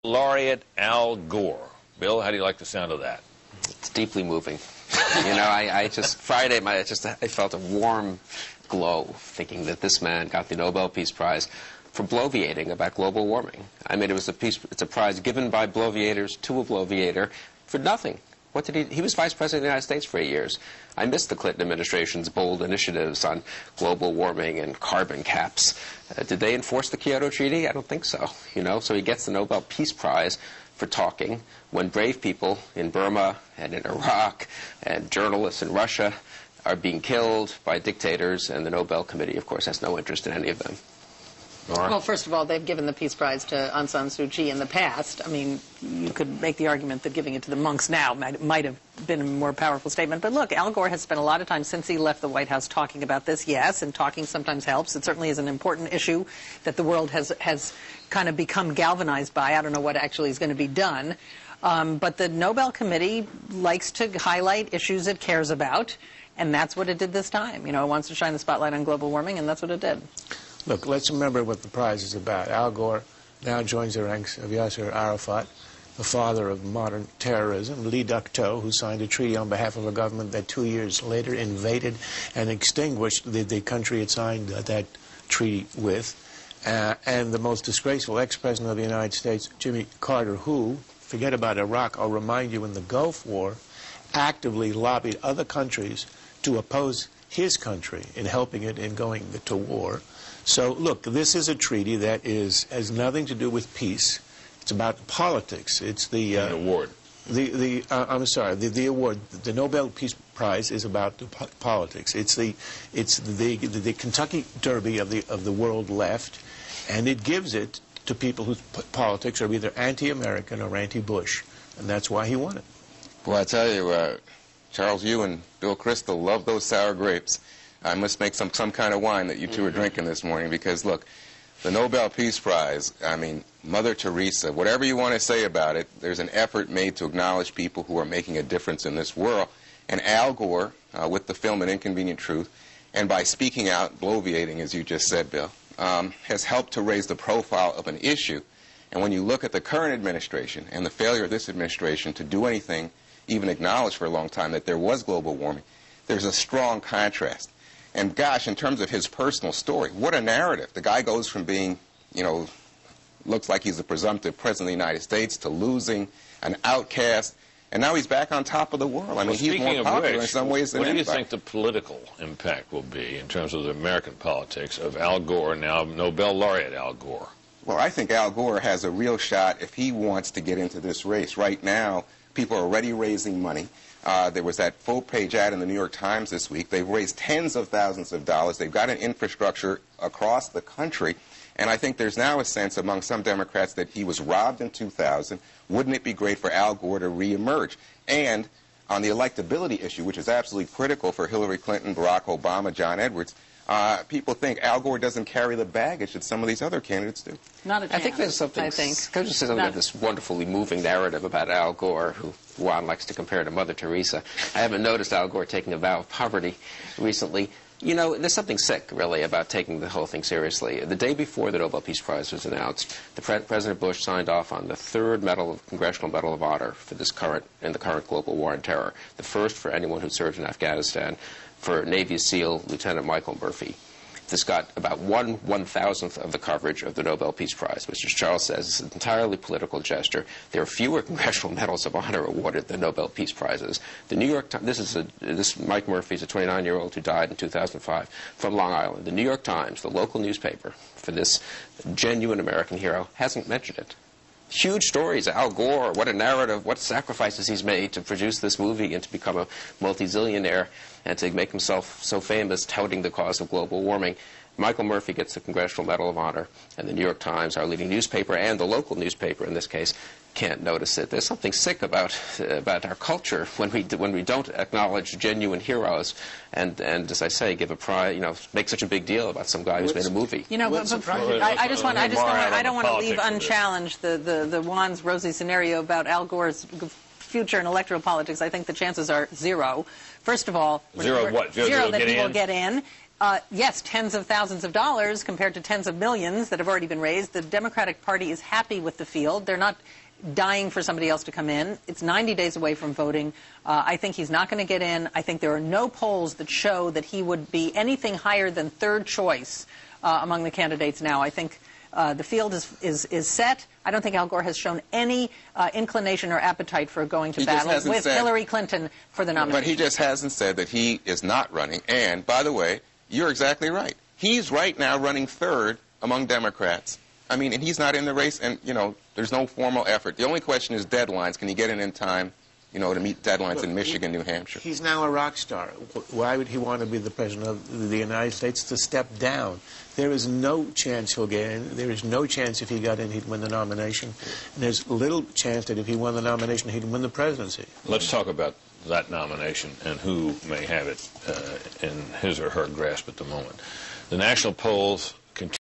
Laureate Al Gore. Bill, how do you like the sound of that? It's deeply moving. You know, I just, Friday, I felt a warm glow thinking that this man got the Nobel Peace Prize for bloviating about global warming. I mean, it's a prize given by bloviators to a bloviator for nothing. What did he was Vice President of the United States for 8 years. I missed the Clinton administration's bold initiatives on global warming and carbon caps. Did they enforce the Kyoto Treaty? I don't think so. You know, so he gets the Nobel Peace Prize for talking when brave people in Burma and in Iraq and journalists in Russia are being killed by dictators, and the Nobel Committee, of course, has no interest in any of them. Well, first of all, they've given the Peace Prize to Aung San Suu Kyi in the past. I mean, you could make the argument that giving it to the monks now might have been a more powerful statement. But look, Al Gore has spent a lot of time since he left the White House talking about this, yes, and talking sometimes helps. It certainly is an important issue that the world has kind of become galvanized by. I don't know what actually is going to be done. But the Nobel Committee likes to highlight issues it cares about, and that's what it did this time. You know, it wants to shine the spotlight on global warming, and that's what it did. Look, let's remember what the prize is about. Al Gore now joins the ranks of Yasser Arafat, the father of modern terrorism, Lee Duc-To, who signed a treaty on behalf of a government that 2 years later invaded and extinguished the country it signed that treaty with, and the most disgraceful ex-president of the United States, Jimmy Carter, who, forget about Iraq, I'll remind you, in the Gulf War, actively lobbied other countries to oppose his country in helping it in going to war. So, look, this is a treaty that has nothing to do with peace. It's about politics. It's the award. I'm sorry. The award, the Nobel Peace Prize, is about politics. It's the Kentucky Derby of the world left, and it gives it to people whose politics are either anti-American or anti-Bush, and that's why he won it. Well, I tell you, Charles, you and Bill Kristol love those sour grapes. I must make some kind of wine that you two are drinking this morning, because, look, the Nobel Peace Prize, I mean, Mother Teresa, whatever you want to say about it, there's an effort made to acknowledge people who are making a difference in this world. And Al Gore, with the film An Inconvenient Truth, and by speaking out, bloviating, as you just said, Bill, has helped to raise the profile of an issue. And when you look at the current administration and the failure of this administration to do anything, even acknowledge for a long time that there was global warming, there's a strong contrast. And gosh, in terms of his personal story, what a narrative. The guy goes from being, you know, looks like he's the presumptive president of the United States to losing, an outcast, and now he's back on top of the world. I mean, he's more popular in some ways than anybody. What do you think the political impact will be in terms of the American politics of Al Gore, now Nobel laureate Al Gore? Well, I think Al Gore has a real shot if he wants to get into this race. Right now, people are already raising money. There was that full-page ad in the New York Times this week. They've raised tens of thousands of dollars. They've got an infrastructure across the country. And I think there's now a sense among some Democrats that he was robbed in 2000. Wouldn't it be great for Al Gore to reemerge? And on the electability issue, which is absolutely critical for Hillary Clinton, Barack Obama, John Edwards, people think Al Gore doesn't carry the baggage that some of these other candidates do. Not a chance, I think there's something. I think. Can I just say something about this wonderfully moving narrative about Al Gore, who Juan likes to compare to Mother Teresa? I haven't noticed Al Gore taking a vow of poverty recently. You know, there's something sick, really, about taking the whole thing seriously. The day before the Nobel Peace Prize was announced, President Bush signed off on the third Congressional Medal of Honor for the current global war on terror, the first for anyone who served in Afghanistan, for Navy SEAL Lieutenant Michael Murphy. This got about 1/1000th of the coverage of the Nobel Peace Prize, which, as Charles says, is an entirely political gesture. There are fewer Congressional Medals of Honor awarded than Nobel Peace Prizes. The New York Times, this Mike Murphy is a 29-year-old who died in 2005 from Long Island. The New York Times, the local newspaper for this genuine American hero, hasn't mentioned it. Huge stories, Al Gore, what a narrative, what sacrifices he's made to produce this movie and to become a multi-zillionaire and to make himself so famous touting the cause of global warming. Michael Murphy gets the Congressional Medal of Honor, and the New York Times, our leading newspaper, and the local newspaper in this case, can't notice it. There's something sick about our culture when we don't acknowledge genuine heroes and as I say, give a prize, make such a big deal about some guy who's made a movie. I don't want to leave unchallenged the Juan's rosy scenario about Al Gore's future in electoral politics. I think the chances are zero. First of all, zero what? Zero that he will get in. Yes, tens of thousands of dollars compared to tens of millions that have already been raised. The Democratic Party is happy with the field. They're not dying for somebody else to come in. It's 90 days away from voting. I think he's not going to get in. I think there are no polls that show that he would be anything higher than third choice among the candidates now. I think the field is set. I don't think Al Gore has shown any inclination or appetite for going to battle with Hillary Clinton for the nomination. But he just hasn't said that he is not running. And, by the way, you're exactly right. He's right now running third among Democrats. I mean, and he's not in the race, and, you know, there's no formal effort. The only question is deadlines. Can he get in time, you know, to meet deadlines in Michigan, New Hampshire? He's now a rock star. Why would he want to be the president of the United States? To step down. There is no chance he'll get in. There is no chance if he got in he'd win the nomination. And there's little chance that if he won the nomination he'd win the presidency. Let's talk about that nomination and who may have it in his or her grasp at the moment. The national polls